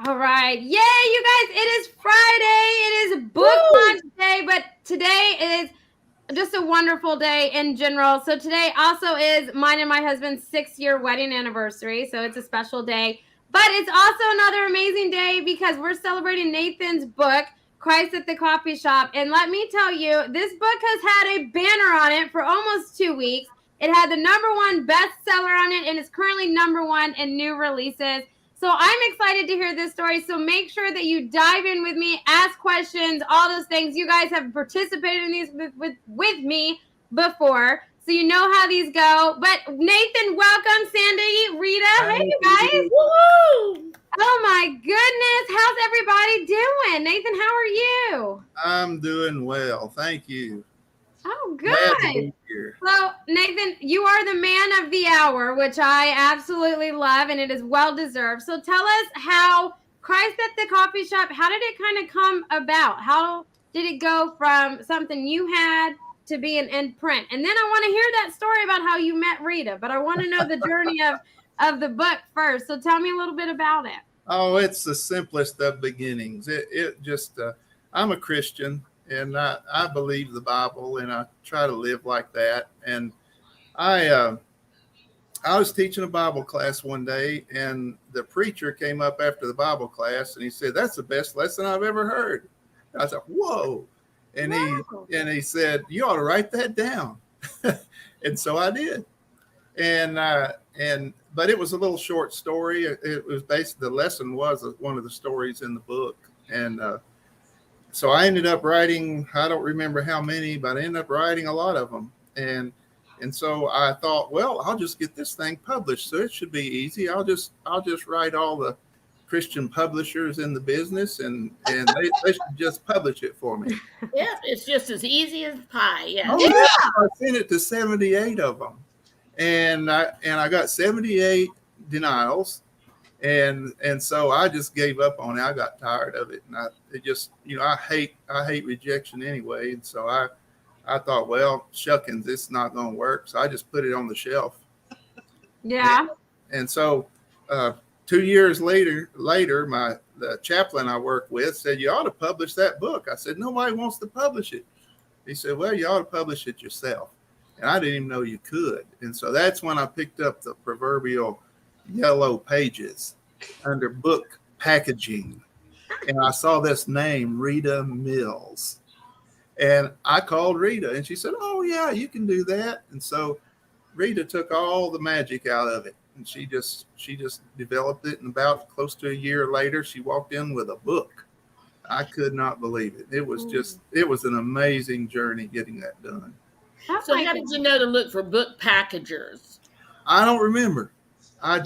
All right. Yay, you guys. It is Friday. It is book launch day, but today is just a wonderful day in general. So today also is mine and my husband's 6-year wedding anniversary. So it's a special day. But it's also another amazing day because we're celebrating Nathan's book, Christ at the Coffee Shop. And let me tell you, this book has had a banner on it for almost 2 weeks. It had the #1 bestseller on it, and it's currently #1 in new releases. So I'm excited to hear this story. So make sure that you dive in with me, ask questions, all those things. You guys have participated in these with me before, so you know how these go. But Nathan, welcome. Sandy, Rita, hey you guys. Woo! Oh my goodness, how's everybody doing? Nathan, how are you? I'm doing well, thank you. Oh, Glad to good. be here. So, Nathan, you are the man of the hour, which I absolutely love, and it is well deserved. So, tell us how Christ at the Coffee Shop, how did it kind of come about? How did it go from something you had to being in print? And then I want to hear that story about how you met Rita, but I want to know the journey of the book first. So, tell me a little bit about it. Oh, it's the simplest of beginnings. It just, I'm a Christian and I believe the Bible and I try to live like that. And I was teaching a Bible class one day and the preacher came up after the Bible class and he said, "That's the best lesson I've ever heard." And I said, "Whoa." And he said, "You ought to write that down." And so I did. But it was a little short story. It was basically, the lesson was one of the stories in the book. And so I ended up writing, I don't remember how many, but I ended up writing a lot of them. And so I thought, well, I'll just get this thing published. So it should be easy. I'll just write all the Christian publishers in the business and they should just publish it for me. Yeah, it's just as easy as pie. Yeah. Oh, yeah. I sent it to 78 of them. And I got 78 denials. And so I just gave up on it. I got tired of it. And I hate rejection anyway. And so I thought, well, shuckins, it's not going to work. So I just put it on the shelf. Yeah. And so 2 years later, the chaplain I work with said, "You ought to publish that book." I said, "Nobody wants to publish it." He said, "Well, you ought to publish it yourself." And I didn't even know you could. And so that's when I picked up the proverbial yellow pages under book packaging. And I saw this name, Rita Mills. And I called Rita and she said, "Oh, yeah, you can do that." And so Rita took all the magic out of it. And she just developed it. And about close to a year later, she walked in with a book. I could not believe it. It was an amazing journey getting that done. So how did you know to look for book packagers? I don't remember. I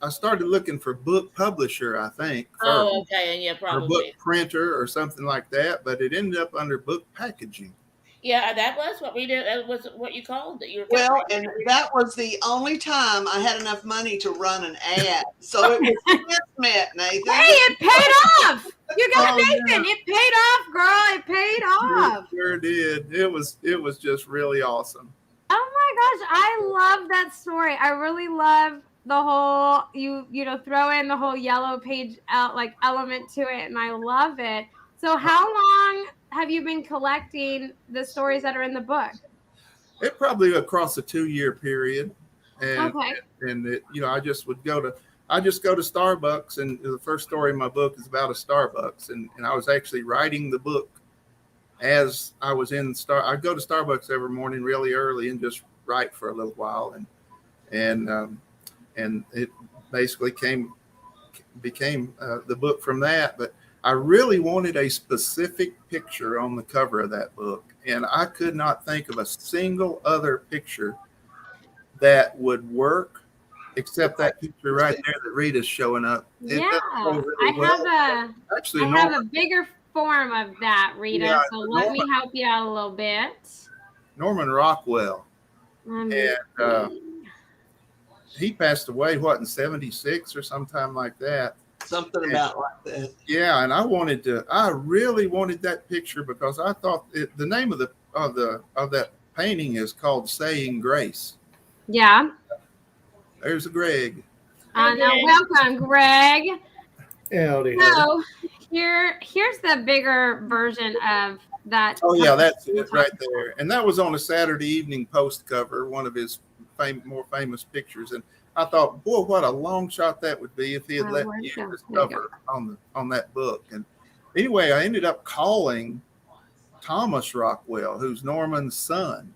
started looking for book publisher, I think. Oh, okay. And yeah, probably. Or book printer or something like that, but it ended up under book packaging. Yeah, that was what we did. That was what you called it. Well, and that was the only time I had enough money to run an ad. So it was Smith, Nathan. Hey, it paid off. You got Nathan. Yeah. It paid off, girl. It paid off. It sure did. It was just really awesome. Oh my gosh, I love that story. I really love the whole you throw in the whole yellow page out like element to it, and I love it. So how long have you been collecting the stories that are in the book? It probably across a 2-year period. And, okay. And it, I just go to Starbucks, and the first story in my book is about a Starbucks. And I was actually writing the book as I was in I go to Starbucks every morning really early and just write for a little while. And it basically became the book from that. But I really wanted a specific picture on the cover of that book. And I could not think of a single other picture that would work except that picture right there that Rita's showing up. Yeah, I have a bigger form of that, Rita. Yeah, so let me help you out a little bit. Norman Rockwell. And he passed away, in 76 or sometime like that. Something about like that. Yeah, and I really wanted that picture because I thought the name of that painting is called Saying Grace. Yeah. There's a Greg. Now welcome, Greg. Howdy, howdy. So here's the bigger version of that. Oh yeah, that's it right there. And that was on a Saturday Evening Post cover, one of his more famous pictures. And I thought, boy, what a long shot that would be if he had Oh, let where'd me it go? use There you cover on that book. And anyway, I ended up calling Thomas Rockwell, who's Norman's son.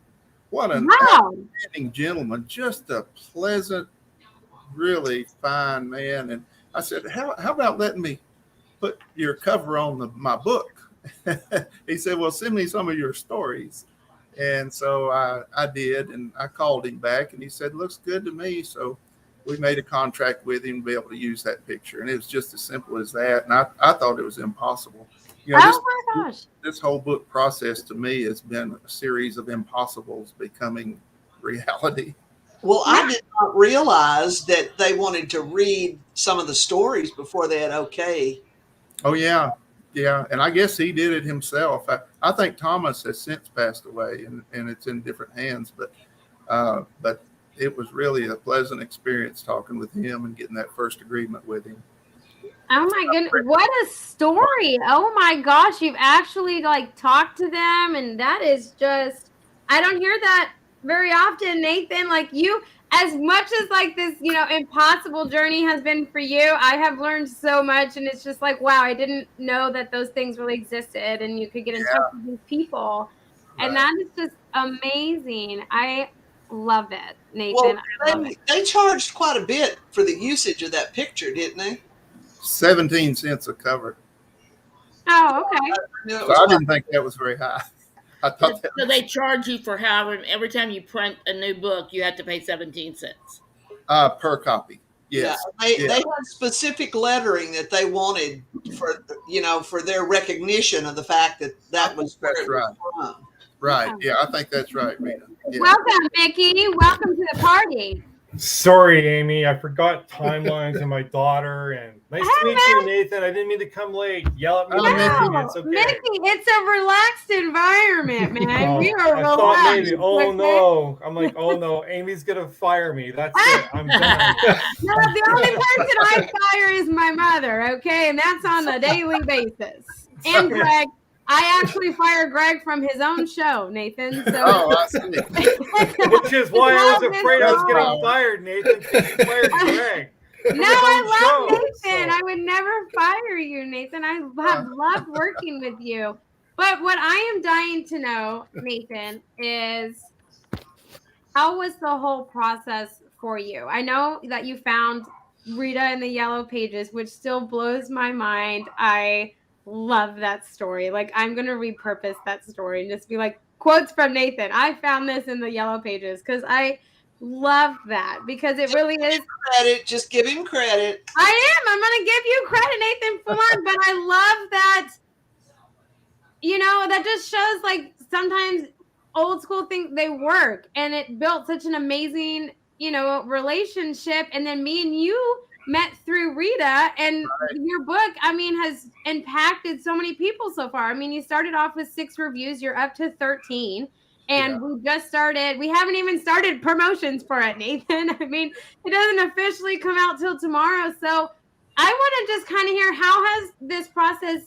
What an Wow. outstanding gentleman, just a pleasant, really fine man. And I said, how about letting me put your cover on my book? He said, well, send me some of your stories. And so I did, and I called him back, and he said, looks good to me. So we made a contract with him to be able to use that picture. And it was just as simple as that. And I thought it was impossible. You know, Oh my gosh. this whole book process to me has been a series of impossibles becoming reality. Well, I did not realize that they wanted to read some of the stories before they had okay. Oh, yeah. Yeah. And I guess he did it himself. I think Thomas has since passed away, and it's in different hands. But it was really a pleasant experience talking with him and getting that first agreement with him. Oh my goodness, what a story. Oh my gosh, you've actually like talked to them, and that is just, I don't hear that very often, Nathan. Like you, as much as like this, impossible journey has been for you, I have learned so much, and it's just like, wow, I didn't know that those things really existed and you could get in touch with these people. Right. And that is just amazing. I love it, Nathan. Well, they charged quite a bit for the usage of that picture, didn't they? 17 cents a cover. Oh, okay. So I didn't think that was very high. I thought that So they charge you for every time you print a new book, you have to pay 17 cents. Per copy. Yes. Yeah, they had specific lettering that they wanted for their recognition of the fact that was where it was from. Right. Yeah, I think that's right, Rita. Yeah. Welcome, Mickey. Welcome to the party. Sorry, Amy. I forgot timelines and my daughter. And nice to meet you, Nathan. I didn't mean to come late. Yell at me. It's okay. Mickey, it's a relaxed environment, man. We are relaxed. Thought maybe, no. I'm like, oh no, Amy's gonna fire me. That's it. I'm done. No, the only person I fire is my mother, okay? And that's on a daily basis. And Greg. I actually fired Greg from his own show, Nathan. So. I see. Which is why I was afraid I was getting fired, Nathan. You fired Greg. No, I love Nathan. I would never fire you, Nathan. I have loved working with you. But what I am dying to know, Nathan, is how was the whole process for you? I know that you found Rita in the Yellow Pages, which still blows my mind. I love that story. Like, I'm going to repurpose that story and just be like, quotes from Nathan. I found this in the Yellow Pages because I love that, because it really is. Just give him credit. I am. I'm going to give you credit, Nathan, full on. But I love that, that just shows like sometimes old school things, they work, and it built such an amazing, relationship. And then me and you met through Rita, and your book, has impacted so many people so far. You started off with 6 reviews, you're up to 13, and we just started. We haven't even started promotions for it, Nathan. It doesn't officially come out till tomorrow. So I want to just kind of hear, how has this process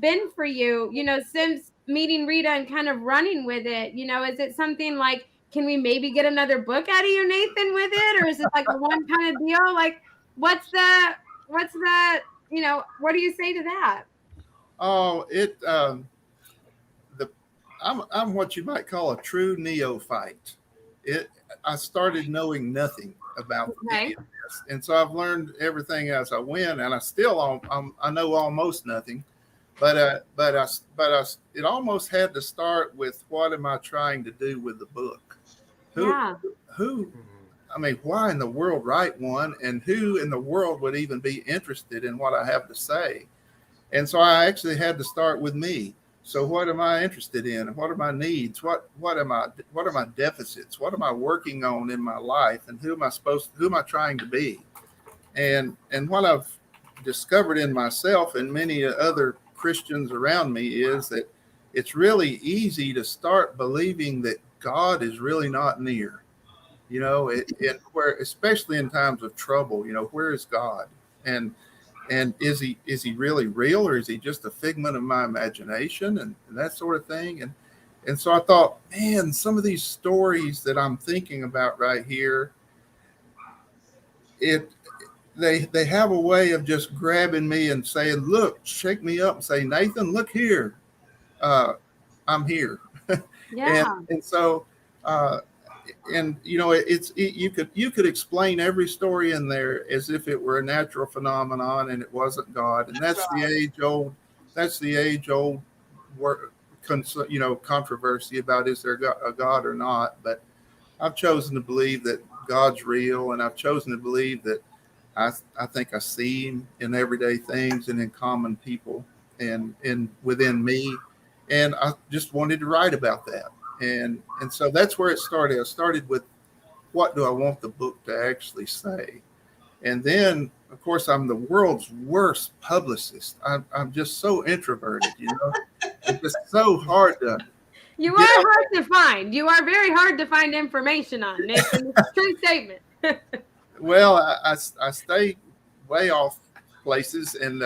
been for you, since meeting Rita and kind of running with it? Is it something like, can we maybe get another book out of you, Nathan, with it? Or is it like a one kind of deal? Like, what's the, what do you say to that? Oh, I'm what you might call a true neophyte. I started knowing nothing about this, and so I've learned everything as I went, and I still I know almost nothing, but it almost had to start with, what am I trying to do with the book? Why in the world write one, and who in the world would even be interested in what I have to say? And so I actually had to start with me. So what am I interested in? What are my needs? What are my deficits? What am I working on in my life? And who am I trying to be? And what I've discovered in myself and many other Christians around me is that it's really easy to start believing that God is really not near. Where, especially in times of trouble, where is God? And And is he really real, or is he just a figment of my imagination and that sort of thing? And so I thought, man, some of these stories that I'm thinking about right here, they have a way of just grabbing me and saying, look, shake me up and say, Nathan, look here. I'm here. Yeah. And so you could explain every story in there as if it were a natural phenomenon and it wasn't God. And that's the age old controversy about is there a God or not. But I've chosen to believe that God's real, and I've chosen to believe that I think I see him in everyday things and in common people and within me. And I just wanted to write about that. And so that's where it started. I started with, what do I want the book to actually say? And then, of course, I'm the world's worst publicist. I'm just so introverted, It's just so hard to. You are hard to find. You are very hard to find information on, Nathan. It's a true statement. Well, I stay way off places, and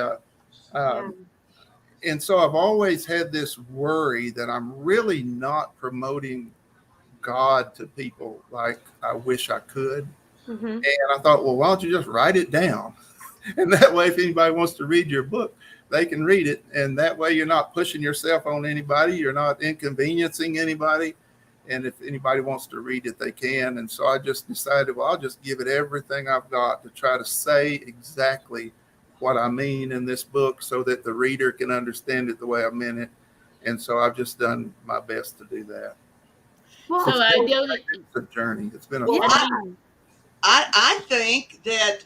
so I've always had this worry that I'm really not promoting God to people like I wish I could. Mm-hmm. And I thought, well, why don't you just write it down? And that way, if anybody wants to read your book, they can read it. And that way you're not pushing yourself on anybody. You're not inconveniencing anybody. And if anybody wants to read it, they can. And so I just decided, well, I'll just give it everything I've got to try to say exactly what I mean in this book so that the reader can understand it the way I meant it. And so I've just done my best to do that. Well, so it's a journey. It's been I think that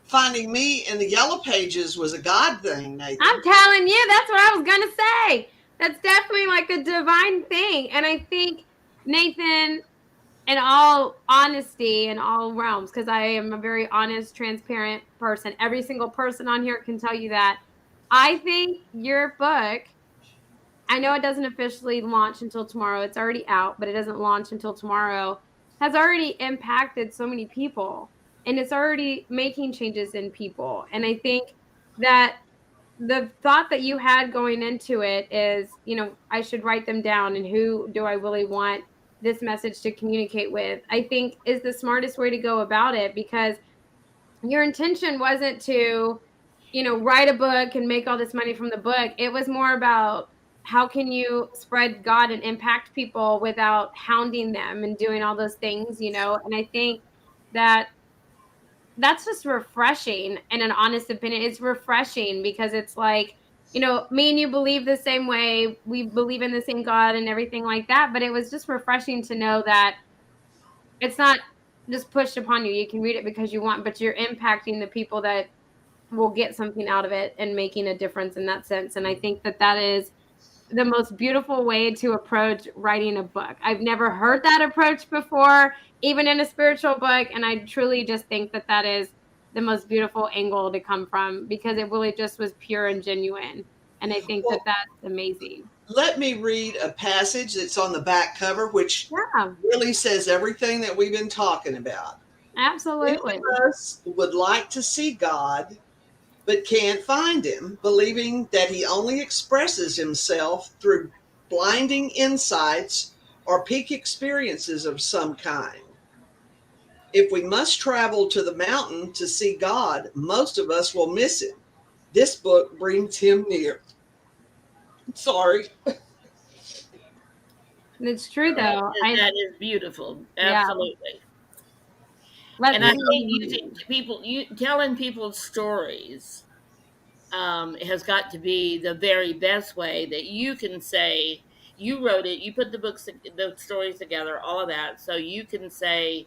finding me in the Yellow Pages was a God thing, Nathan. I'm telling you, that's what I was going to say. That's definitely like a divine thing. And I think, Nathan, in all honesty, in all realms, because I am a very honest, transparent person. Every single person on here can tell you that. I think your book, I know it doesn't officially launch until tomorrow. It's already out, but it doesn't launch until tomorrow. Has already impacted so many people, and it's already making changes in people. And I think that the thought that you had going into it is, I should write them down, and who do I really want this message to communicate with, I think is the smartest way to go about it, because your intention wasn't to, write a book and make all this money from the book. It was more about how can you spread God and impact people without hounding them and doing all those things, and I think that that's just refreshing. In an honest opinion, it's refreshing because it's like, me and you believe the same way. We believe in the same God and everything like that. But it was just refreshing to know that it's not just pushed upon you. You can read it because you want, but you're impacting the people that will get something out of it and making a difference in that sense. And I think that is the most beautiful way to approach writing a book. I've never heard that approach before, even in a spiritual book. And I truly just think that is the most beautiful angle to come from, because it really just was pure and genuine. And I think that's amazing. Let me read a passage that's on the back cover, which really says everything that we've been talking about. Absolutely. Many of us would like to see God, but can't find him, believing that he only expresses himself through blinding insights or peak experiences of some kind. If we must travel to the mountain to see God, most of us will miss him. This book brings him near. Sorry. It's true, though. That is beautiful. Absolutely. Yeah. And I think telling people's stories has got to be the very best way that you can say you wrote it, you put the stories together, all of that, so you can say,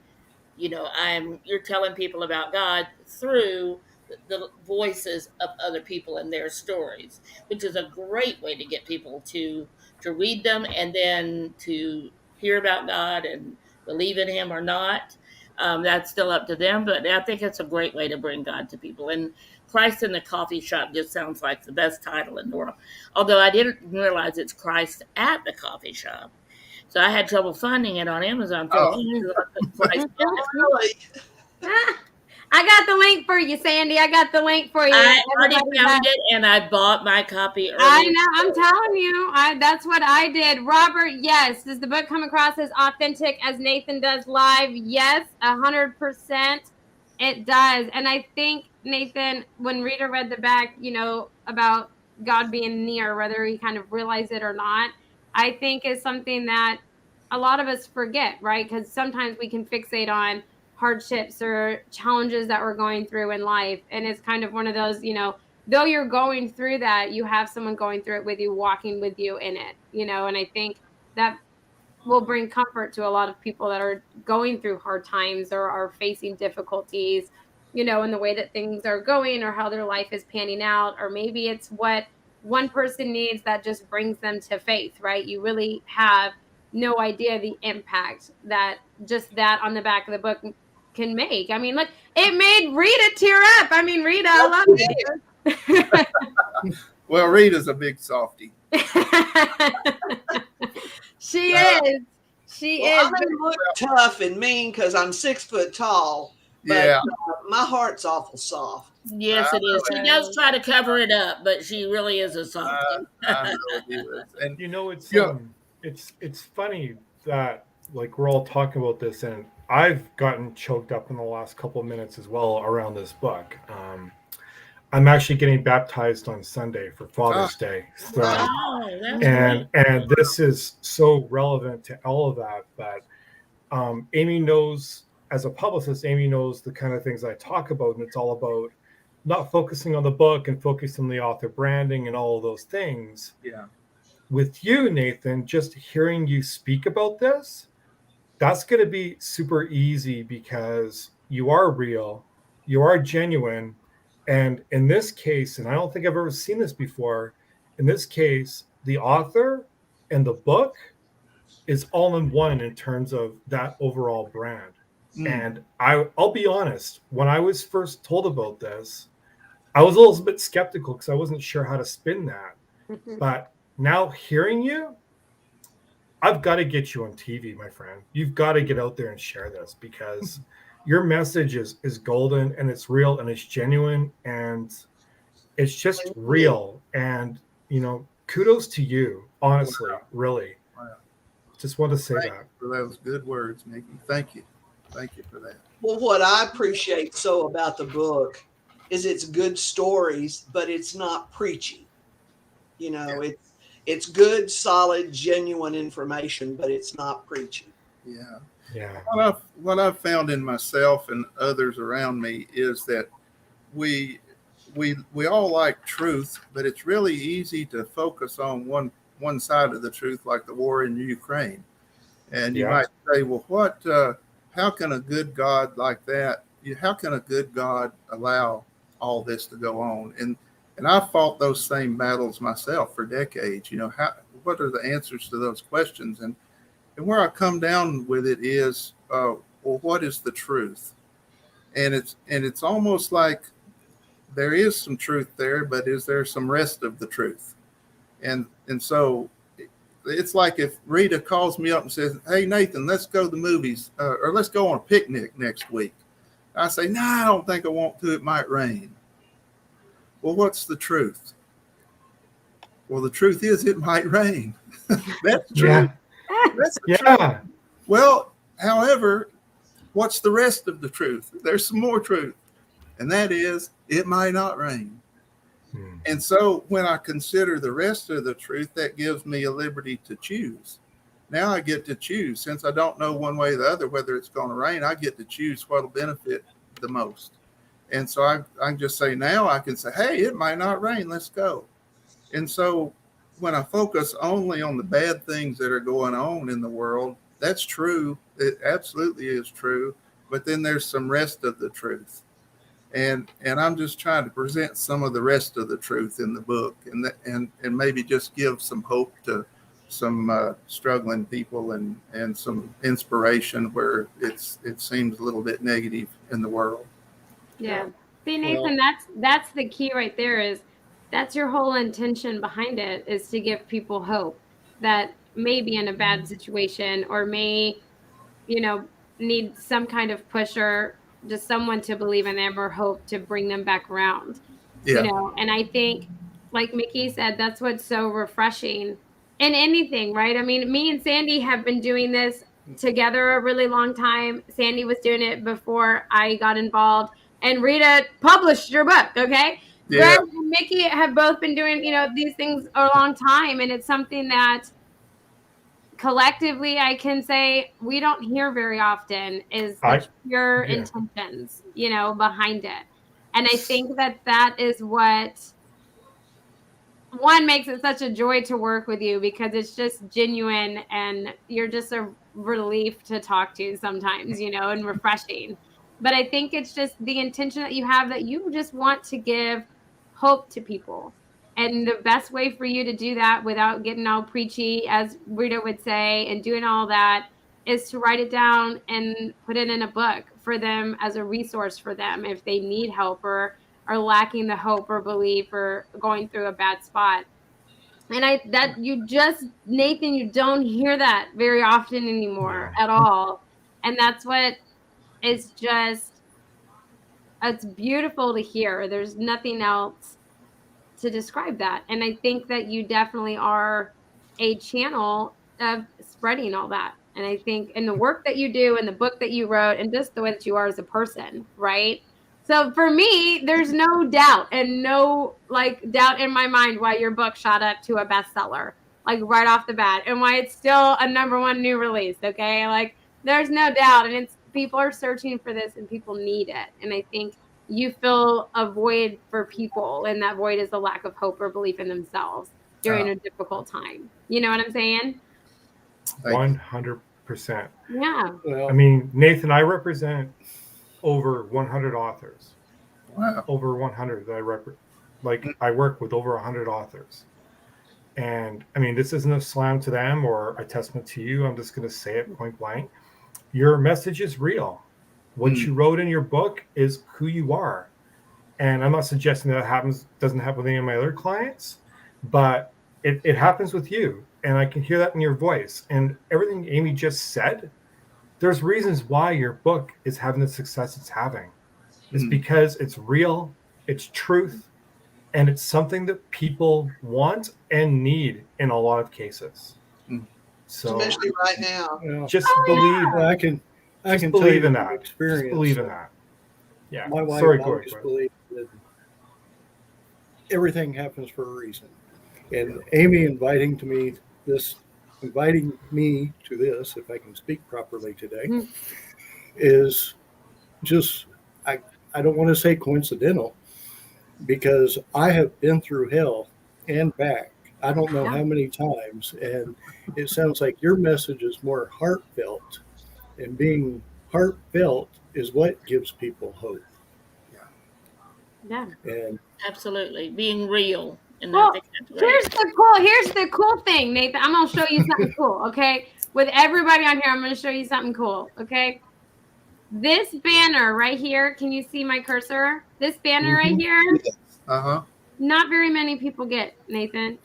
you're telling people about God through the voices of other people and their stories, which is a great way to get people to read them and then to hear about God and believe in him or not. That's still up to them, but I think it's a great way to bring God to people. And Christ in the Coffee Shop just sounds like the best title in the world. Although I didn't realize it's Christ at the Coffee Shop. So I had trouble finding it on Amazon. I got the link for you, Sandy. I got the link for you. I already Everybody found got- it, and I bought my copy earlier. I know. I'm telling you. That's what I did. Robert, yes. Does the book come across as authentic as Nathan does live? Yes, 100%. It does. And I think, Nathan, when Rita read the back, about God being near, whether he kind of realized it or not, I think is something that a lot of us forget, right? Because sometimes we can fixate on hardships or challenges that we're going through in life. And it's kind of one of those, though you're going through that, you have someone going through it with you, walking with you in it, and I think that will bring comfort to a lot of people that are going through hard times or are facing difficulties, in the way that things are going or how their life is panning out. Or maybe it's what one person needs that just brings them to faith, right? You really have no idea the impact that just that on the back of the book can make. I mean, look, it made Rita tear up. I mean, Rita, I love you. Well, Rita's a big softie. She is. She Well, is. I may look tough and mean because I'm 6 foot tall, but Yeah. my heart's awful soft. Yes, it is. She does try to cover it up, but she really is a softie. I know it is. And it's funny that like we're all talking about this, and I've gotten choked up in the last couple of minutes as well around this book. I'm actually getting baptized on Sunday for Father's Day. So, Wow, that's and this is so relevant to all of that. But Amy knows, as a publicist, Amy knows the kind of things I talk about, and it's all about not focusing on the book and focusing on the author branding and all of those things. yeah. With you, Nathan, just hearing you speak about this, that's going to be super easy because you are real, you are genuine. And in this case, and I don't think I've ever seen this before, in this case, the author and the book is all in one in terms of that overall brand. And I'll be honest, when I was first told about this, I was a little bit skeptical because I wasn't sure how to spin that. But now hearing you, I've got to get you on TV, my friend. You've got to get out there and share this because your message is golden, and it's real, and it's genuine, and it's just real. And, kudos to you, honestly, really. Wow. Just want to say Thank that. you for those good words, Nikki. Thank you. Thank you for that. Well, what I appreciate so about the book is it's good stories, but it's not preachy. It's good, solid, genuine information, but it's not preachy. Yeah. Yeah. What I've found in myself and others around me is that we all like truth, but it's really easy to focus on one side of the truth, like the war in Ukraine. And you might say, well, how can a good God like that? How can a good God allow all this to go on? And I've fought those same battles myself for decades. What are the answers to those questions? And where I come down with it is, what is the truth? And it's almost like there is some truth there, but is there some rest of the truth? And so it's like if Rita calls me up and says, "Hey, Nathan, let's go to the movies, or let's go on a picnic next week." I say, "No, I don't think I want to. It might rain." Well, what's the truth? Well, the truth is it might rain. That's true. Yeah. That's Yeah. Well, however, what's the rest of the truth? There's some more truth. And that is it might not rain. And so when I consider the rest of the truth, that gives me a liberty to choose. Now I get to choose. Since I don't know one way or the other whether it's going to rain, I get to choose what will benefit the most. And so I can just say, now I can say, hey, it might not rain. Let's go. And so when I focus only on the bad things that are going on in the world, that's true. It absolutely is true. But then there's some rest of the truth. And I'm just trying to present some of the rest of the truth in the book and maybe just give some hope to some struggling people and some inspiration where it seems a little bit negative in the world. Yeah. See, Nathan, that's the key right there. Is that's your whole intention behind it, is to give people hope that may be in a bad situation or may, need some kind of push or just someone to believe in them or hope to bring them back around. Yeah. You know, and I think, like Mickey said, that's what's so refreshing in anything, right? I mean, me and Sandy have been doing this together a really long time. Sandy was doing it before I got involved, and Rita published your book, okay? Yeah. Greg and Mickey have both been doing, you know, these things a long time, and it's something that collectively I can say we don't hear very often is the pure intentions, you know, behind it. And I think that that is what one makes it such a joy to work with you, because it's just genuine and you're just a relief to talk to sometimes, you know, and refreshing. But I think it's just the intention that you have, that you just want to give hope to people. And the best way for you to do that without getting all preachy, as Rita would say, and doing all that, is to write it down and put it in a book for them as a resource for them if they need help or are lacking the hope or belief or going through a bad spot. And Nathan, you don't hear that very often anymore at all. And that's what is just, it's beautiful to hear. There's nothing else to describe that. And I think that you definitely are a channel of spreading all that. And I think in the work that you do and the book that you wrote and just the way that you are as a person, right? So for me, there's no doubt and no doubt in my mind why your book shot up to a bestseller, like right off the bat, and why it's still a #1 new release. Okay. Like there's no doubt. And it's, people are searching for this and people need it. And I think you fill a void for people, and that void is the lack of hope or belief in themselves during a difficult time. You know what I'm saying? 100%. Yeah. Well, I mean, Nathan, I represent over 100 authors. Wow. Over 100 that I represent. Like, I work with over 100 authors. And I mean, this isn't a slam to them or a testament to you. I'm just going to say it point blank. Your message is real. What you wrote in your book is who you are. And I'm not suggesting that doesn't happen with any of my other clients, but it happens with you. And I can hear that in your voice. And everything Amy just said, there's reasons why your book is having the success it's having. It's because it's real, it's truth, and it's something that people want and need in a lot of cases. So, especially right now. Just believe. Yeah. I can believe in that. Experience. Just believe in that. Yeah. My wife always believed that everything happens for a reason. And Amy inviting me to this, if I can speak properly today, is just, I don't want to say coincidental, because I have been through hell and back. I don't know how many times. And it sounds like your message is more heartfelt, and being heartfelt is what gives people hope. Yeah. And absolutely, being real. And well, here's the cool thing, Nathan. I'm gonna show you something cool, okay? With everybody on here, I'm gonna show you something cool, okay? This banner right here, can you see my cursor? This banner right here, not very many people get, Nathan.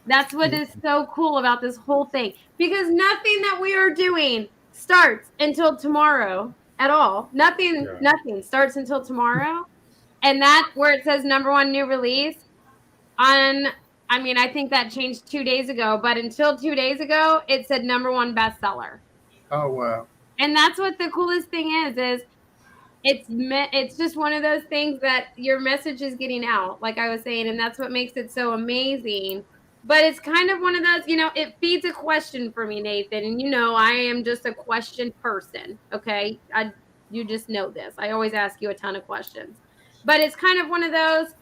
That's what is so cool about this whole thing, because nothing that we are doing starts until tomorrow at all. Nothing starts until tomorrow. And that, where it says #1 new release I think that changed 2 days ago, but until 2 days ago, it said #1 bestseller. Oh, wow. And that's what the coolest thing is it's just one of those things that your message is getting out, like I was saying, and that's what makes it so amazing. But it's kind of one of those, it feeds a question for me, Nathan. And I am just a question person, okay? You just know this. I always ask you a ton of questions. But it's kind of one of those,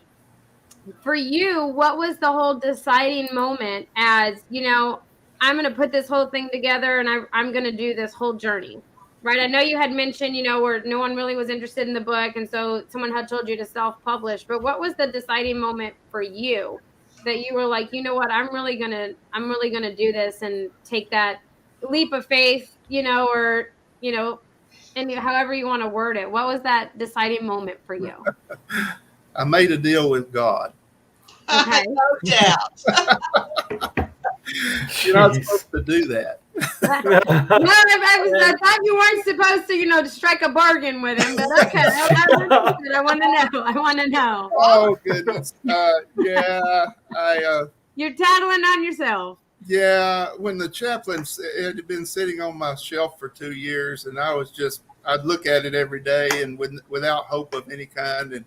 for you, what was the whole deciding moment as, I'm going to put this whole thing together and I'm going to do this whole journey, right? I know you had mentioned, where no one really was interested in the book. And so someone had told you to self-publish. But what was the deciding moment for you that you were like, you know what, I'm really going to do this and take that leap of faith, or, and however you want to word it. What was that deciding moment for you? I made a deal with God. Okay. No doubt. You're not supposed to do that. I thought you weren't supposed to, to strike a bargain with him, but okay. I want to know. I want to know. Oh goodness. Yeah, You're tattling on yourself. yeah. When the chaplain, it had been sitting on my shelf for 2 years, and I'd look at it every day, and without hope of any kind. And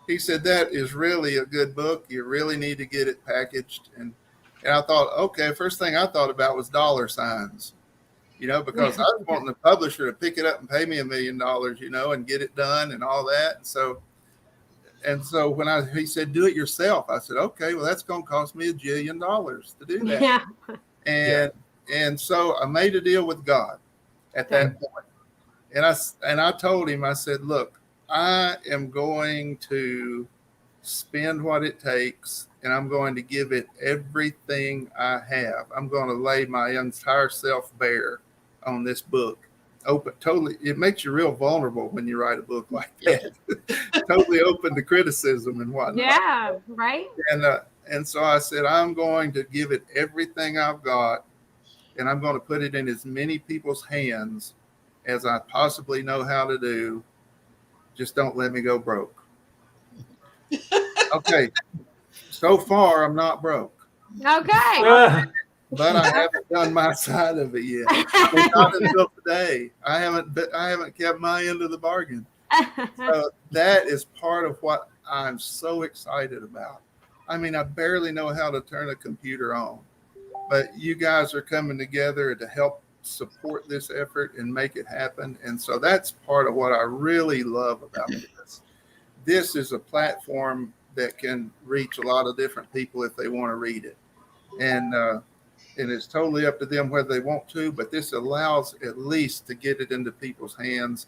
he said, "That is really a good book. You really need to get it packaged." And I thought, okay. First thing I thought about was dollar signs. Because I was wanting the publisher to pick it up and pay me $1 million, and get it done and all that. And so when he said, do it yourself, I said, okay, well, that's going to cost me $1 jillion to do that. Yeah. And so I made a deal with God at that point. And I told him, I said, look, I am going to spend what it takes, and I'm going to give it everything I have. I'm going to lay my entire self bare on this book. Totally, it makes you real vulnerable when you write a book like that. Totally open to criticism and whatnot. Yeah, right. And so I said, I'm going to give it everything I've got, and I'm going to put it in as many people's hands as I possibly know how to do. Just don't let me go broke. Okay. So far, I'm not broke. Okay. But I haven't done my side of it yet. Not until today. I haven't kept my end of the bargain. So that is part of what I'm so excited about. I mean, I barely know how to turn a computer on, but you guys are coming together to help support this effort and make it happen. And so that's part of what I really love about this. This is a platform that can reach a lot of different people if they want to read it. And it's totally up to them whether they want to, but this allows at least to get it into people's hands,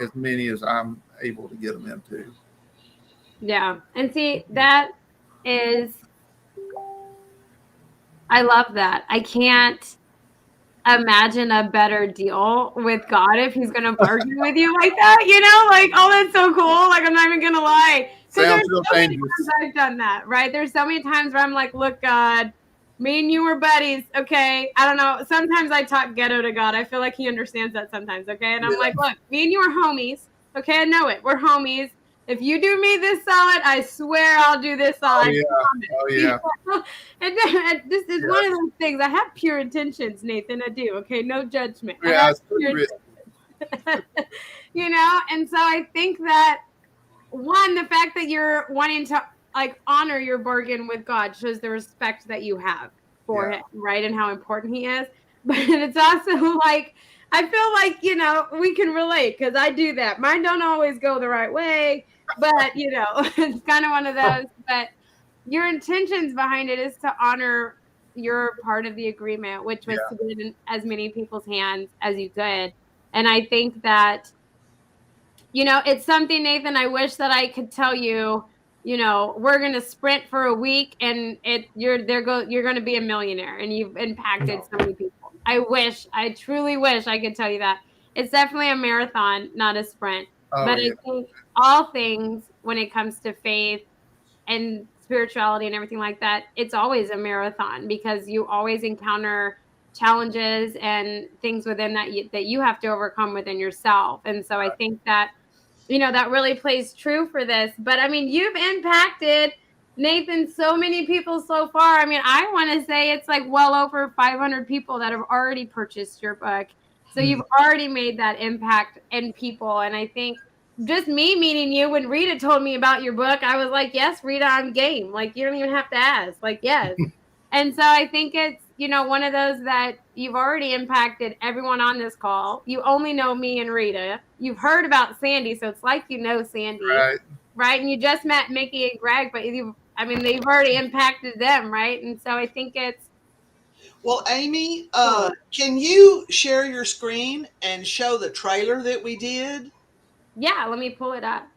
as many as I'm able to get them into. Yeah. And see, I love that. I can't imagine a better deal with God if he's going to bargain with you like that, like, oh, that's so cool. Like, I'm not even going to lie. Sounds real so many dangerous. times I've done that, right? There's so many times where I'm like, look, God, me and you were buddies, okay? I don't know. Sometimes I talk ghetto to God. I feel like he understands that sometimes, okay? And I'm like, look, me and you are homies, okay? I know it. We're homies. If you do me this solid, I swear I'll do this solid. Oh, yeah. And then, this is one of those things. I have pure intentions, Nathan. I do, okay? No judgment. Yeah, it's pretty rich. And so I think that, one, the fact that you're wanting to honor your bargain with God shows the respect that you have for him, right? And how important he is. But it's also like, I feel like, we can relate because I do that. Mine don't always go the right way, but it's kind of one of those. But your intentions behind it is to honor your part of the agreement, which was to get it in as many people's hands as you could. And I think that, it's something, Nathan, I wish that I could tell you, we're going to sprint for a week and you're going to be a millionaire and you've impacted so many people. I truly wish I could tell you that. It's definitely a marathon, not a sprint. I think all things when it comes to faith and spirituality and everything like that, it's always a marathon because you always encounter challenges and things within that you have to overcome within yourself. And so I think that, that really plays true for this. But I mean, you've impacted, Nathan, so many people so far. I mean, I want to say it's like well over 500 people that have already purchased your book. So you've already made that impact in people. And I think just me meeting you, when Rita told me about your book, I was like, yes, Rita, I'm game. Like, you don't even have to ask. Like, yes. And so I think it's, one of those that you've already impacted everyone on this call. You only know me and Rita. You've heard about Sandy, so it's like Sandy. Right? And you just met Mickey and Greg, but they've already impacted them, right? And so I think it's... Well, Amy, can you share your screen and show the trailer that we did? Yeah, let me pull it up.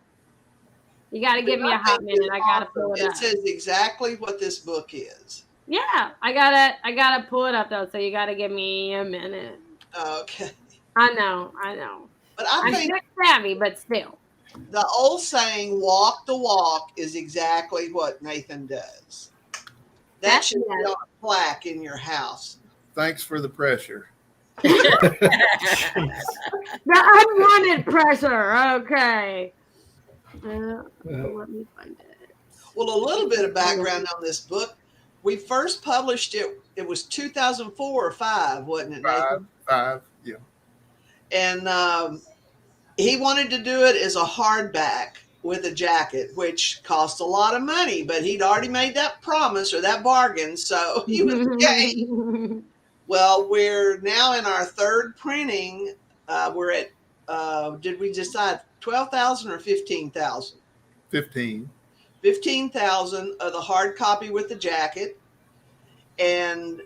You got to give me a hot minute. I got to pull it up. It says exactly what this book is. Yeah, I gotta pull it up though. So you gotta give me a minute. Okay. I know. But I'm tech savvy, but still. The old saying, walk the walk, is exactly what Nathan does. That should be on a plaque in your house. Thanks for the pressure. Jeez. The unwanted pressure. Okay. Let me find it. Well, a little bit of background on this book. We first published it, it was 2004 or 5, wasn't it, Nathan? Five, yeah. And he wanted to do it as a hardback with a jacket, which cost a lot of money, but he'd already made that promise or that bargain, so he was game. Well, we're now in our third printing. We're at, did we decide 12,000 or 15,000? 15. 15,000 of the hard copy with the jacket. And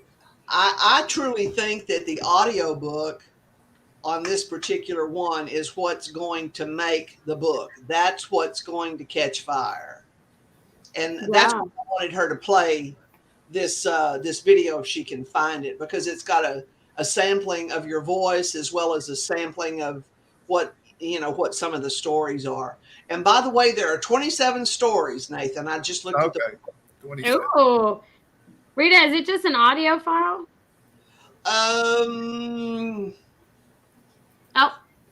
I truly think that the audiobook on this particular one is what's going to make the book. That's what's going to catch fire. And that's why I wanted her to play this this video if she can find it, because it's got a sampling of your voice as well as a sampling of what what some of the stories are. And by the way, there are 27 stories, Nathan. I just looked at the 27. Oh, Rita, is it just an audio file? Oh,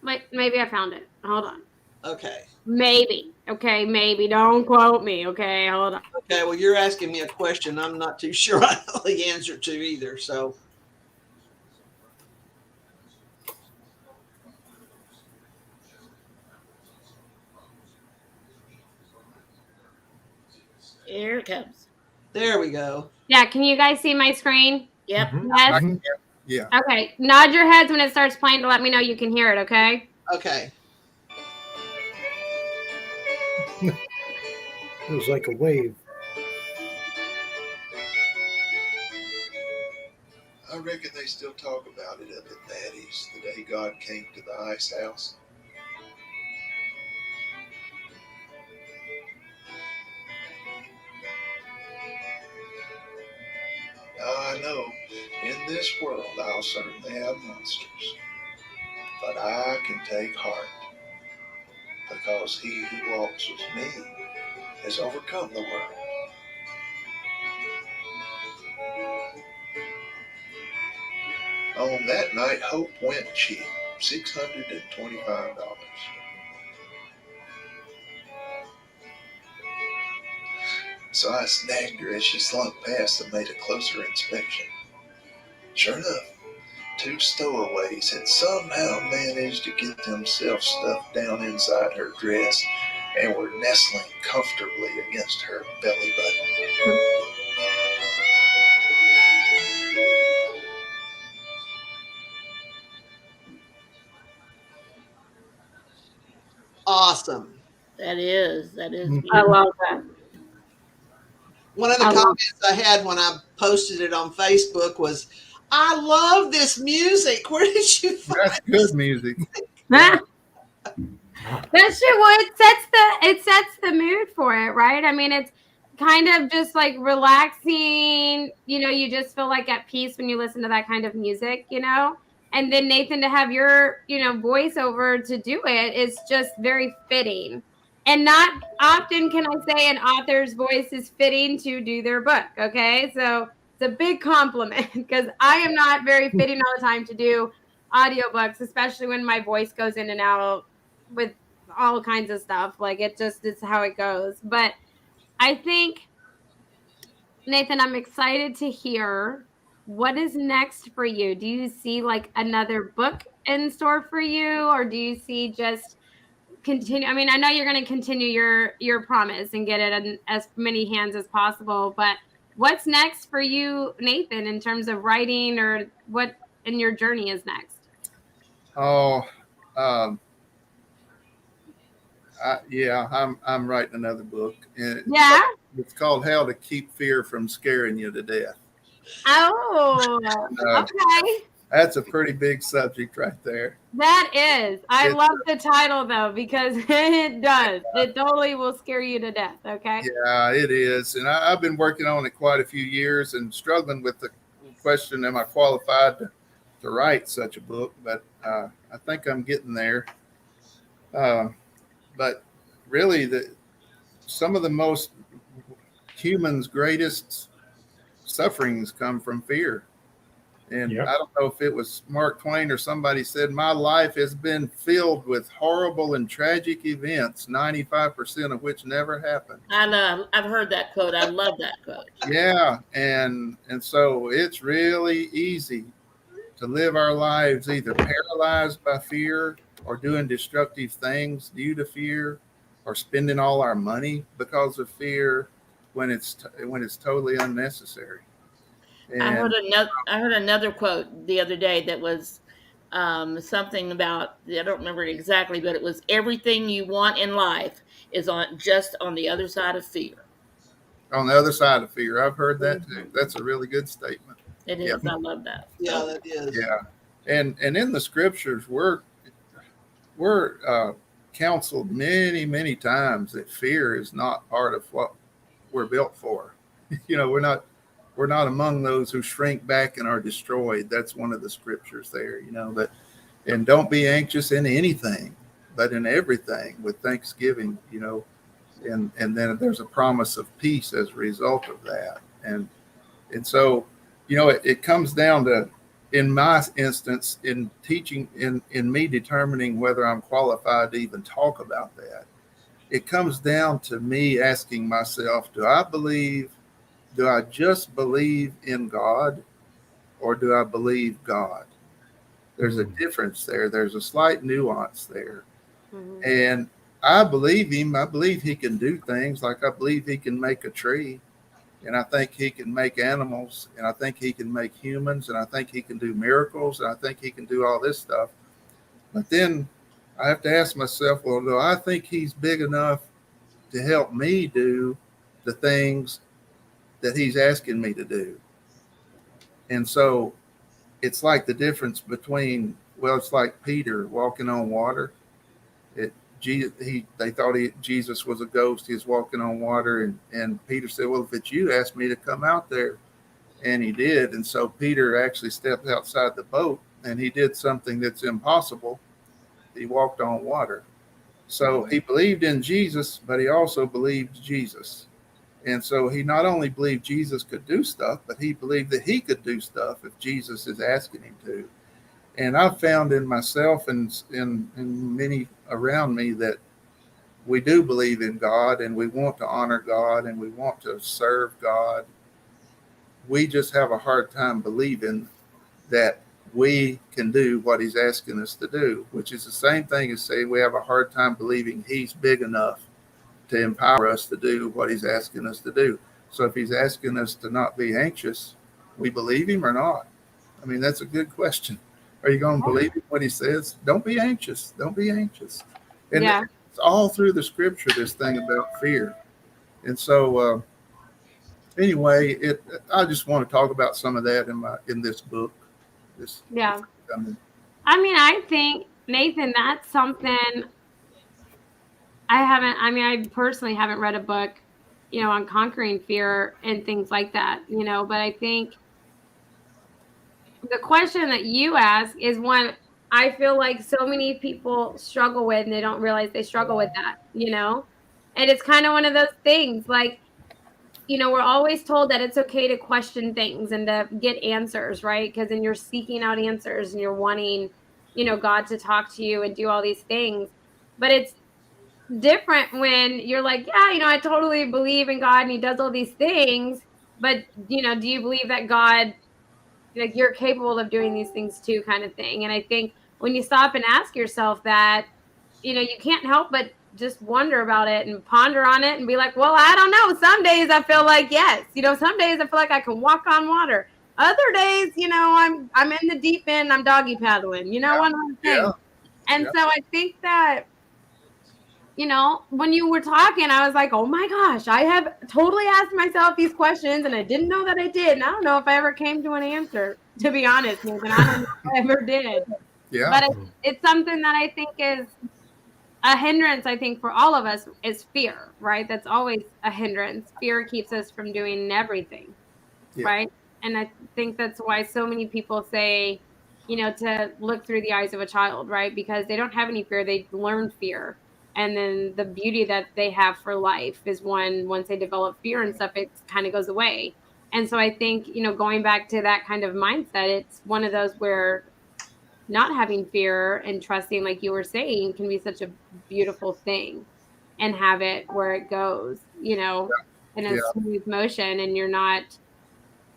wait, maybe I found it. Hold on. Okay. Maybe. Okay, maybe. Don't quote me. Okay, hold on. Okay, well, you're asking me a question I'm not too sure I know the answer to either, so. Here it comes. There we go. Yeah, can you guys see my screen? Yep. Yes? Yeah. Okay, nod your heads when it starts playing to let me know you can hear it, okay? Okay. It was like a wave. I reckon they still talk about it up at Daddy's, the day God came to the ice house. Now I know in this world I'll certainly have monsters, but I can take heart, because he who walks with me has overcome the world. On that night, hope went cheap, $625. So I snagged her as she slunk past and made a closer inspection. Sure enough, 2 stowaways had somehow managed to get themselves stuffed down inside her dress and were nestling comfortably against her belly button. Awesome. That is I beautiful. love that. One of the comments I had when I posted it on Facebook was, I love this music. Where did you find That's good music. That shit, well, it sets the mood for it, right? I mean, it's kind of just like relaxing, you just feel like at peace when you listen to that kind of music, and then Nathan, to have your voiceover to do it is just very fitting. And not often can I say an author's voice is fitting to do their book. Okay, so it's a big compliment, because I am not very fitting all the time to do audiobooks, especially when my voice goes in and out with all kinds of stuff. Like it's how it goes. But I think, Nathan, I'm excited to hear what is next for you. Do you see like another book in store for you, or do you see just continue? I mean, I know you're going to continue your promise and get it in as many hands as possible, but what's next for you, Nathan, in terms of writing, or what in your journey is next? Oh, I'm writing another book. And it's called How to Keep Fear from Scaring You to Death. Oh, okay. That's a pretty big subject right there. That is. I love the title, though, because it does. It totally will scare you to death, okay? Yeah, it is. And I've been working on it quite a few years and struggling with the question, am I qualified to write such a book? But I think I'm getting there. But really, some of the most humans' greatest sufferings come from fear. And Yep. I don't know if it was Mark Twain or somebody said, my life has been filled with horrible and tragic events, 95% of which never happened. I've heard that quote. I love that quote. Yeah. And so it's really easy to live our lives either paralyzed by fear or doing destructive things due to fear or spending all our money because of fear when it's totally unnecessary. I heard And another quote the other day that was something about, I don't remember it exactly, but it was everything you want in life is on the other side of fear. on the other side of fear, I've heard that too. That's a really good statement. It Yeah. is. I love that. Yeah, that is. Yeah. And in the scriptures, we're counseled many times that fear is not part of what we're built for. We're not among those who shrink back and are destroyed. That's one of the scriptures there, but and don't be anxious in anything, but in everything with thanksgiving, and then there's a promise of peace as a result of that. And so, it comes down to, in my instance, in teaching, in me determining whether I'm qualified to even talk about that, it comes down to me asking myself, do I just believe in God, or do I believe God? There's a difference there. There's a slight nuance there. Mhm. And I believe him. I believe he can do things, like I believe he can make a tree. And I think he can make animals, and I think he can make humans, and I think he can do miracles, and I think he can do all this stuff. But then I have to ask myself, well, do I think he's big enough to help me do the things that he's asking me to do? And so it's like the difference between, well, it's like Peter walking on water. They thought Jesus was a ghost. He was walking on water, and Peter said, well, if it's you, ask me to come out there. And he did. And so Peter actually stepped outside the boat, and he did something that's impossible. He walked on water. So he believed in Jesus, but he also believed Jesus. And so he not only believed Jesus could do stuff, but he believed that he could do stuff if Jesus is asking him to. And I've found in myself and in many around me that we do believe in God, and we want to honor God, and we want to serve God. We just have a hard time believing that we can do what he's asking us to do, which is the same thing as saying we have a hard time believing he's big enough to empower us to do what he's asking us to do. So if he's asking us to not be anxious, we believe him or not? I mean, that's a good question. Are you going to believe him when he says, don't be anxious, don't be anxious? And Yeah. it's all through the scripture, this thing about fear. And so anyway, I just want to talk about some of that in this book. Yeah. I mean, I think, Nathan, that's something I personally haven't read a book, on conquering fear and things like that, but I think the question that you ask is one I feel like so many people struggle with, and they don't realize they struggle with that, and it's kind of one of those things, like, we're always told that it's okay to question things and to get answers, right? Because then you're seeking out answers and you're wanting, God to talk to you and do all these things. But it's different when you're like, yeah, I totally believe in God and he does all these things. But, do you believe that God, like, you're capable of doing these things too, kind of thing? And I think when you stop and ask yourself that, you can't help but just wonder about it and ponder on it and be like, well, I don't know. Some days I feel like yes. Some days I feel like I can walk on water. Other days, I'm in the deep end, I'm doggy paddling, one of those things. And so I think that, when you were talking, I was like, oh my gosh, I have totally asked myself these questions and I didn't know that I did. And I don't know if I ever came to an answer, to be honest, Nathan. I don't know if I ever did. Yeah. But it's something that I think is a hindrance, I think, for all of us is fear, right? That's always a hindrance. Fear keeps us from doing everything, right? And I think that's why so many people say, to look through the eyes of a child, right? Because they don't have any fear. They learn fear. And then the beauty that they have for life is once they develop fear and stuff, it kind of goes away. And so I think, going back to that kind of mindset, it's one of those where not having fear and trusting, like you were saying, can be such a beautiful thing, and have it where it goes, in a Yeah. smooth motion, and you're not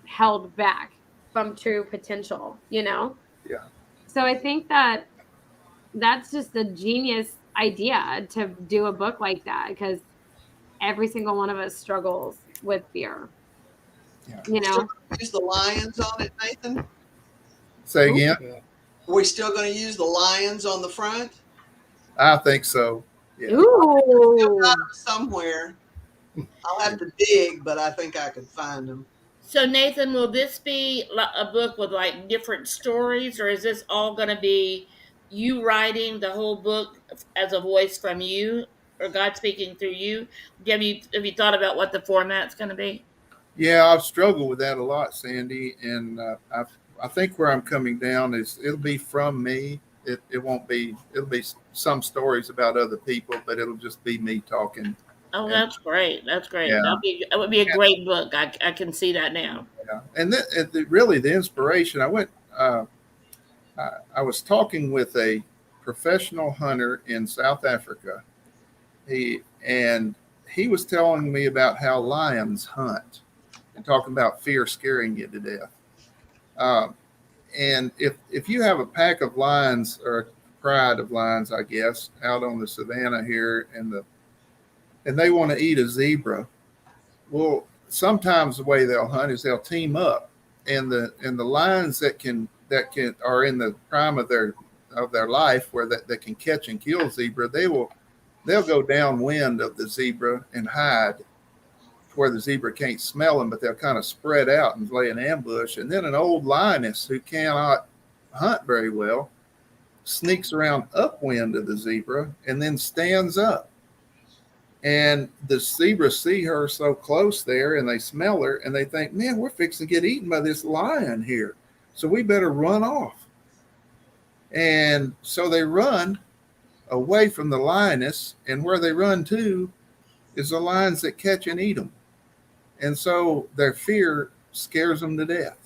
held back from true potential, Yeah. So I think that's just a genius idea to do a book like that, because every single one of us struggles with fear, Yeah. Still use the lions on it, Nathan? Say again? Yeah. Are we still going to use the lions on the front? I think so. Yeah. Ooh. Got 'em somewhere. I'll have to dig, but I think I could find them. So Nathan, will this be a book with like different stories, or is this all going to be you writing the whole book as a voice from you, or God speaking through you? Have you thought about what the format's going to be? Yeah, I've struggled with that a lot, Sandy, and I think where I'm coming down is it'll be from me. It won't be. It'll be some stories about other people, but it'll just be me talking. Oh, And that's great. That's great. yeah, That would be a great book. I can see that now. yeah. And really the inspiration. I went. I was talking with a professional hunter in South Africa. He was telling me about how lions hunt and talking about fear scaring you to death. Um, and if you have a pack of lions or a pride of lions, I guess, out on the savannah here, and they want to eat a zebra, well, sometimes the way they'll hunt is they'll team up, and the lions that can are in the prime of their life where that can catch and kill zebra, they'll go downwind of the zebra and hide where the zebra can't smell them, but they'll kind of spread out and lay an ambush. And then an old lioness who cannot hunt very well sneaks around upwind of the zebra and then stands up. And the zebra see her so close there, and they smell her, and they think, man, we're fixing to get eaten by this lion here, so we better run off. And so they run away from the lioness, and where they run to is the lions that catch and eat them. And so their fear scares them to death.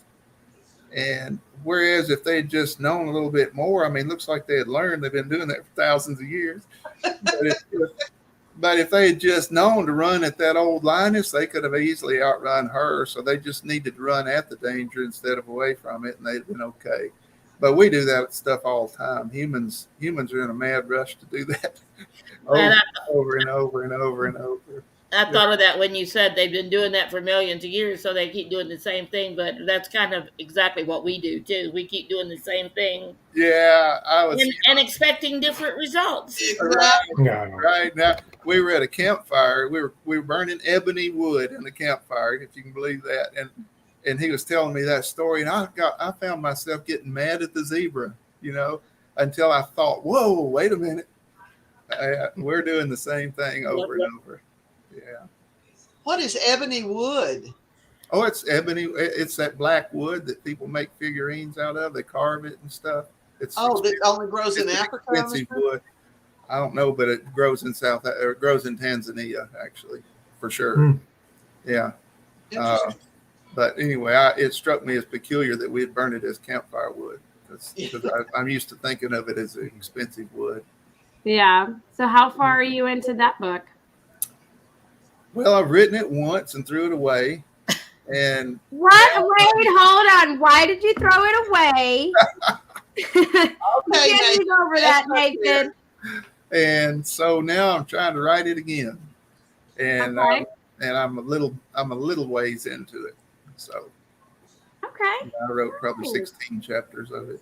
And whereas if they'd just known a little bit more, I mean, looks like they had learned, they've been doing that for thousands of years. But if they had just known to run at that old lioness, they could have easily outrun her. So they just needed to run at the danger instead of away from it, and they'd been okay. But we do that stuff all the time. Humans are in a mad rush to do that over and over and over and over. I thought of that when you said they've been doing that for millions of years, so they keep doing the same thing. But that's kind of exactly what we do too. We keep doing the same thing. Yeah, I was and expecting different results. Right now, we were at a campfire. We were burning ebony wood in the campfire, if you can believe that. And he was telling me that story, and I found myself getting mad at the zebra, until I thought, whoa, wait a minute, we're doing the same thing over and over. Yeah. What is ebony wood? Oh, it's ebony. It's that black wood that people make figurines out of. They carve it and stuff. That only grows in Africa. Expensive wood. I don't know, but it grows in it grows in Tanzania, actually, for sure. Yeah. But anyway, it struck me as peculiar that we had burned it as campfire wood, because I'm used to thinking of it as an expensive wood. Yeah. So how far are you into that book? Well, I've written it once and threw it away. And what? Wait, hold on. Why did you throw it away? Okay, Nathan, over that, Nathan. And so now I'm trying to write it again, and okay. I'm a little ways into it. So okay, I wrote probably 16 chapters of it.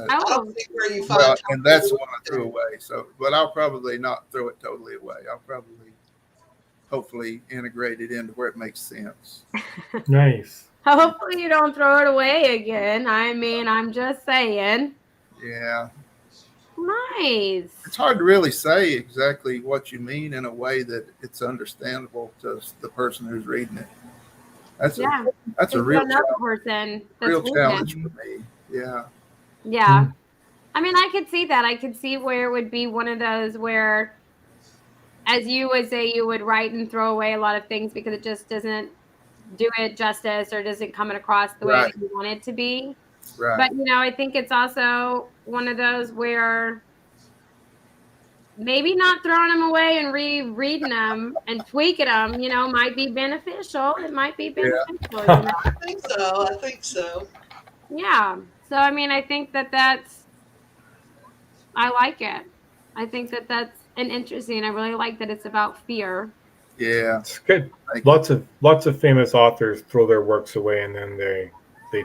I don't think where you find and that's what I threw away. So, but I'll probably not throw it totally away. I'll probably hopefully integrate it into where it makes sense. Nice. Hopefully you don't throw it away again. I mean, I'm just saying. Yeah. Nice. It's hard to really say exactly what you mean in a way that it's understandable to the person who's reading it. That's a real challenge. Real challenge for me. Yeah. Yeah. I mean, I could see that. I could see where it would be one of those where, as you would say, you would write and throw away a lot of things because it just doesn't do it justice or doesn't come across the way Right. that you want it to be. Right. But, you know, I think it's also one of those where maybe not throwing them away and rereading them and tweaking them, you know, might be beneficial. It might be beneficial. You know? I think so. I think so. Yeah. So, I mean, I think I like it. I think that's an interesting. I really like that it's about fear. Yeah. It's good. Thank you. Lots of famous authors throw their works away and then they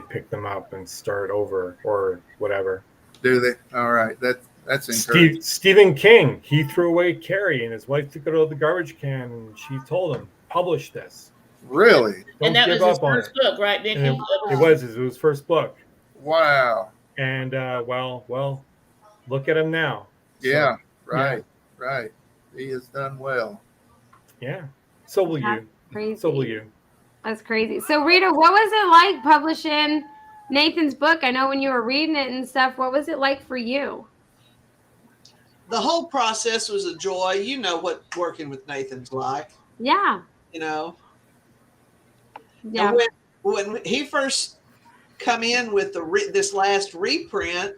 pick them up and start over or whatever. Do they? All right. That's encouraging. Stephen King, he threw away Carrie and his wife took it out of the garbage can and she told him, publish this. Really? Don't And that was give his up on first it. book, right, Nikki? And it was his first book. Wow. And well, look at him now. Yeah. So, Right. Yeah. Right. He has done well. Yeah. So will That's you. crazy. So will you. That's crazy. So, Rita, what was it like publishing Nathan's book? I know when you were reading it and stuff, what was it like for you? The whole process was a joy. You know what working with Nathan's like. Yeah. You know. Yeah. And when he first come in with this last reprint,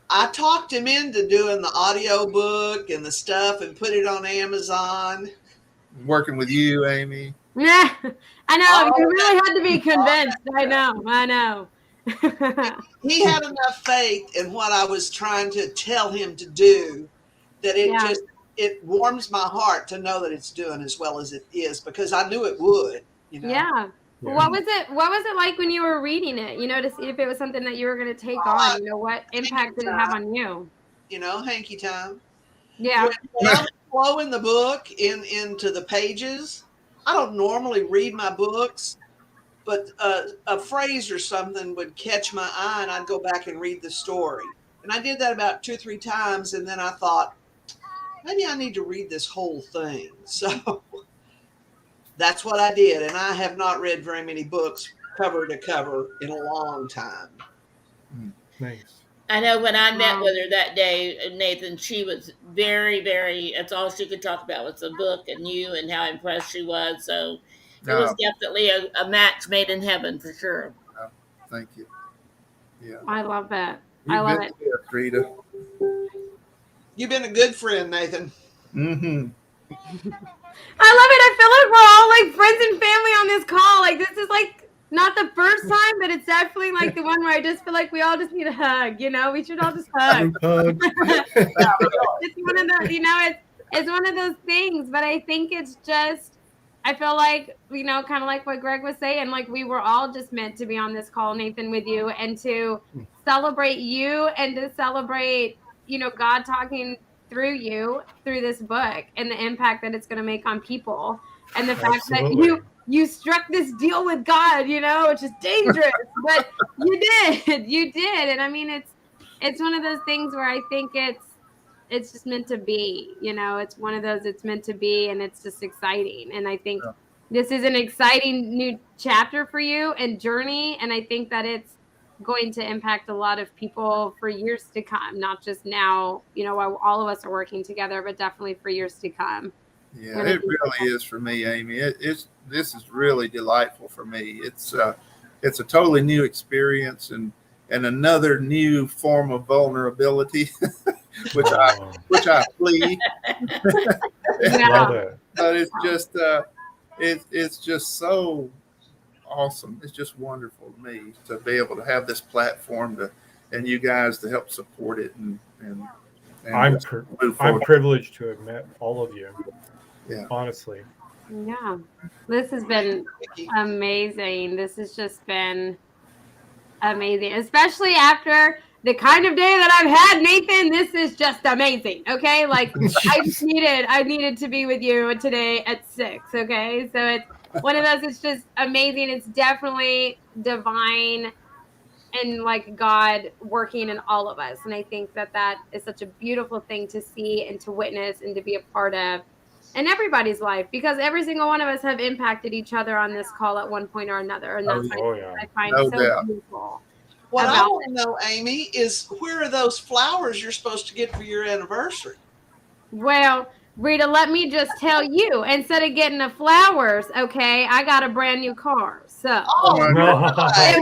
I talked him into doing the audio book and the stuff and put it on Amazon. Working with you, Amy. Yeah. I know. You really had to be convinced. I know. He had enough faith in what I was trying to tell him to do that it warms my heart to know that it's doing as well as it is, because I knew it would, you know. Yeah. What was it like when you were reading it, you know, to see if it was something that you were going to take on, you know, what impact did it have on you? You know, hanky time. Yeah. When I was flowing the book into the pages, I don't normally read my books, but a phrase or something would catch my eye and I'd go back and read the story. And I did that about 2 or 3 times. And then I thought, maybe I need to read this whole thing. So that's what I did. And I have not read very many books cover to cover in a long time. Nice. I know when I met with her that day, Nathan, she was very, very, that's all she could talk about was the book and you and how impressed she was. So it was definitely a match made in heaven for sure. Thank you. Yeah. I love that. I love it. Rita. You've been a good friend, Nathan. Mm-hmm. I love it. I feel like we're all like friends and family on this call. Like this is like not the first time, but it's definitely like the one where I just feel like we all just need a hug. You know, we should all just hug. It's one of those, you know, it's one of those things. But I think it's just, I feel like, you know, kind of like what Greg was saying, like we were all just meant to be on this call, Nathan, with you, and to celebrate you and to celebrate, you know, God talking through you through this book and the impact that it's going to make on people, and the fact that you struck this deal with God, you know, which is dangerous, but you did. And I mean, it's one of those things where I think it's just meant to be, you know, it's one of those, it's meant to be, and it's just exciting. And I think this is an exciting new chapter for you and journey. And I think that it's going to impact a lot of people for years to come, not just now, you know, while all of us are working together, but definitely for years to come. Yeah, it really is for me, Amy. This is really delightful for me. It's a totally new experience and another new form of vulnerability, which I plead. Love it. But it's just it's just so awesome. It's just wonderful to me to be able to have this platform and you guys to help support it and I'm privileged to have met all of you. Yeah. Honestly. Yeah. This has been amazing. This has just been amazing, especially after the kind of day that I've had, Nathan. This is just amazing. Okay. Like I needed to be with you today at 6. Okay. So it's one of those, it's just amazing. It's definitely divine and like God working in all of us. And I think that is such a beautiful thing to see and to witness and to be a part of in everybody's life, because every single one of us have impacted each other on this call at one point or another. And that's I find so beautiful. What I want to know, Amy, is where are those flowers you're supposed to get for your anniversary? Well, Rita, let me just tell you, instead of getting the flowers, okay, I got a brand new car. So Oh, it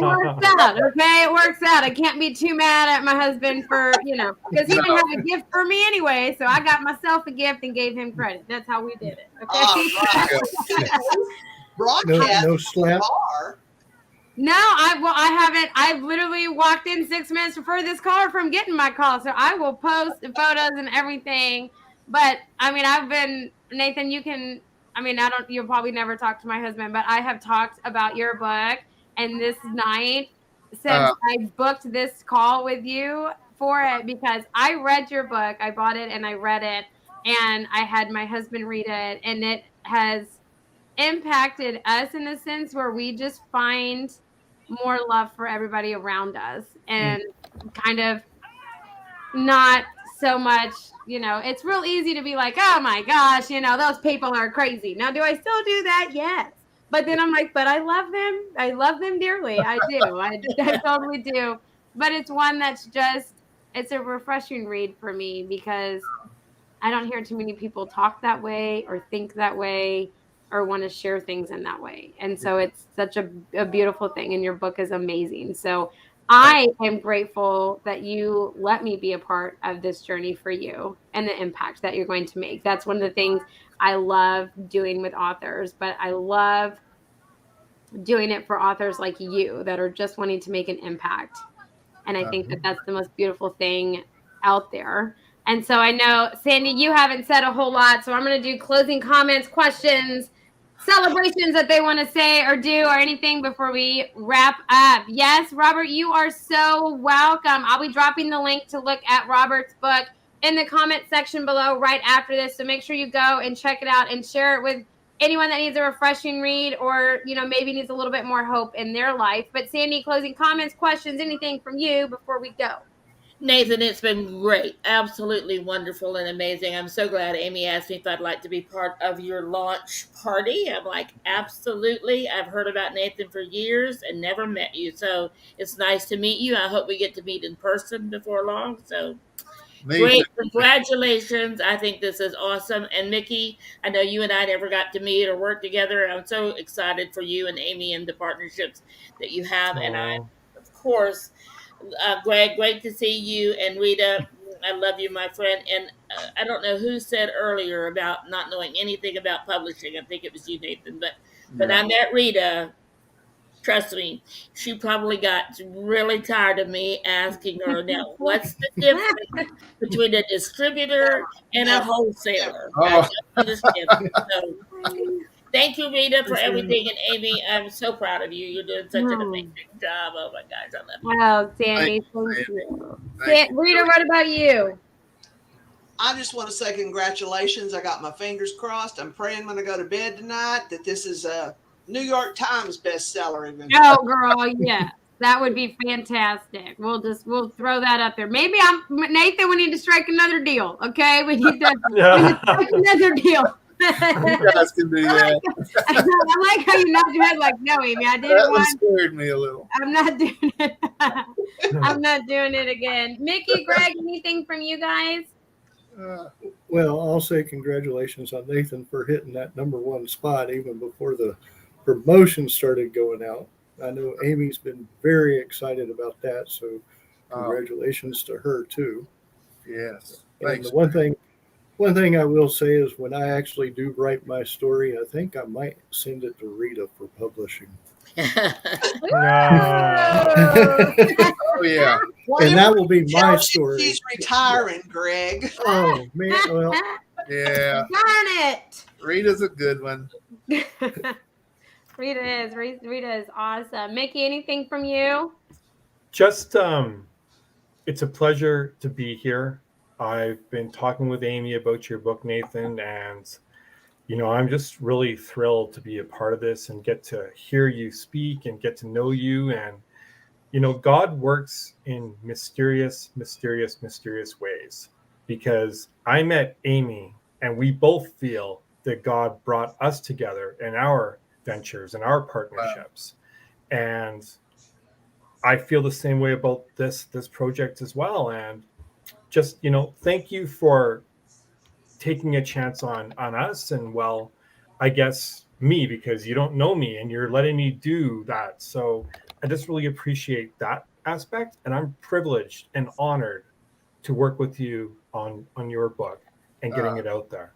works out, okay? It works out. I can't be too mad at my husband for, because he didn't have a gift for me anyway. So I got myself a gift and gave him credit. That's how we did it, okay? Broadcast no slap. car. No, I haven't. I've literally walked in 6 minutes before this car from getting my call. So I will post photos and everything. But I mean, Nathan, you'll probably never talk to my husband, but I have talked about your book. And this night, since I booked this call with you for it, because I read your book, I bought it and I read it, and I had my husband read it, and it has impacted us in a sense where we just find more love for everybody around us and kind of not so much, it's real easy to be like, oh my gosh, those people are crazy. Now, do I still do that? Yes. But then I'm like, but I love them. I love them dearly. I do. I totally do. But it's one that's it's a refreshing read for me because I don't hear too many people talk that way or think that way or want to share things in that way. And so it's such a beautiful thing. And your book is amazing. So I am grateful that you let me be a part of this journey for you and the impact that you're going to make. That's one of the things I love doing with authors, but I love doing it for authors like you that are just wanting to make an impact. And I think that that's the most beautiful thing out there. And so I know, Sandy, you haven't said a whole lot. So I'm going to do closing comments, questions, celebrations that they want to say or do or anything before we wrap up. Yes, Robert, you are so welcome. I'll be dropping the link to look at Robert's book in the comment section below right after this. So make sure you go and check it out and share it with anyone that needs a refreshing read or, maybe needs a little bit more hope in their life. But Sandy, closing comments, questions, anything from you before we go? Nathan, it's been great. Absolutely wonderful and amazing. I'm so glad Amy asked me if I'd like to be part of your launch party. I'm like, absolutely. I've heard about Nathan for years and never met you. So it's nice to meet you. I hope we get to meet in person before long. So great. Congratulations. I think this is awesome. And Mickey, I know you and I never got to meet or work together. I'm so excited for you and Amy and the partnerships that you have. And I, of course, Greg, great to see you. And Rita, I love you, my friend. And I don't know who said earlier about not knowing anything about publishing. I think it was you, Nathan. But I met Rita. Trust me, she probably got really tired of me asking her, now, what's the difference between a distributor and a wholesaler? I don't understand. So, thank you, Rita, for everything. And Amy, I'm so proud of you. You're doing such an amazing job. Oh, my gosh, I love you. Well, Sandy, thank you. Rita, what about you? I just want to say congratulations. I got my fingers crossed. I'm praying when I go to bed tonight that this is a New York Times bestseller. Oh, girl, yeah. That would be fantastic. We'll throw that up there. Maybe Nathan, we need to strike another deal. Okay. We need to strike another deal. You guys can do that. I like how you nod your head like, no, Amy, I did it once. That scared me a little. I'm not doing it. I'm not doing it again. Mickey, Greg, anything from you guys? Well, I'll say congratulations on Nathan for hitting that #1 spot even before the promotion started going out. I know Amy's been very excited about that, so congratulations to her too. Yes. Thanks. And one thing I will say is when I actually do write my story, I think I might send it to Rita for publishing. Oh yeah. And that will be my story. She's retiring, Greg. Oh man, well, yeah. Darn it. Rita's a good one. Rita is awesome. Mickey, anything from you? Just it's a pleasure to be here. I've been talking with Amy about your book, Nathan, and I'm just really thrilled to be a part of this and get to hear you speak and get to know you. And God works in mysterious ways, because I met Amy and we both feel that God brought us together in our ventures and our partnerships. Wow. And I feel the same way about this project as well. And just, thank you for taking a chance on us, and well, I guess me, because you don't know me and you're letting me do that. So I just really appreciate that aspect, and I'm privileged and honored to work with you on your book and getting it out there.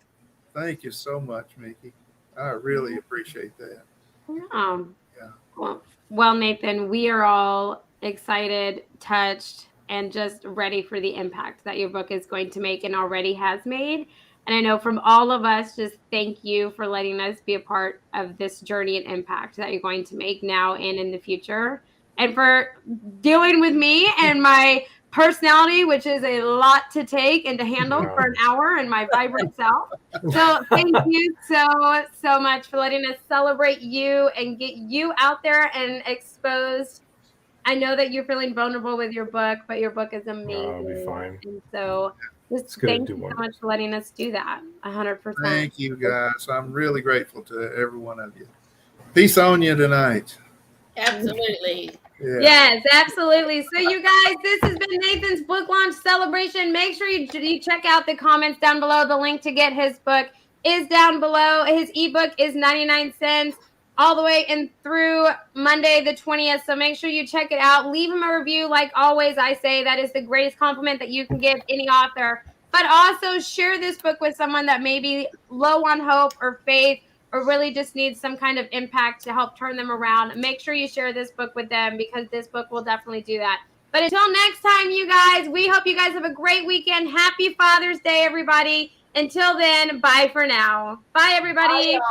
Thank you so much, Mickey. I really appreciate that. Yeah. Yeah. Well, Nathan, we are all excited, touched, and just ready for the impact that your book is going to make and already has made. And I know from all of us, just thank you for letting us be a part of this journey and impact that you're going to make now and in the future. And for dealing with me and my personality, which is a lot to take and to handle Yeah. for an hour, and my vibrant self. So thank you so much for letting us celebrate you and get you out there and exposed. I know that you're feeling vulnerable with your book, but your book is amazing. I'll be fine. And so just It's gonna thank do you so wonders. much for letting us do that. 100%. Thank you, guys. I'm really grateful to every one of you. Peace on you tonight. Absolutely. Yeah. Yes, absolutely. So you guys, this has been Nathan's book launch celebration. Make sure you check out the comments down below. The link to get his book is down below. His ebook is 99 cents all the way in through Monday the 20th. So make sure you check it out. Leave him a review. Like always, I say that is the greatest compliment that you can give any author. But also share this book with someone that may be low on hope or faith, or really just needs some kind of impact to help turn them around. Make sure you share this book with them, because this book will definitely do that. But until next time, you guys, we hope you guys have a great weekend. Happy Father's Day, everybody. Until then, bye for now. Bye, everybody. Bye.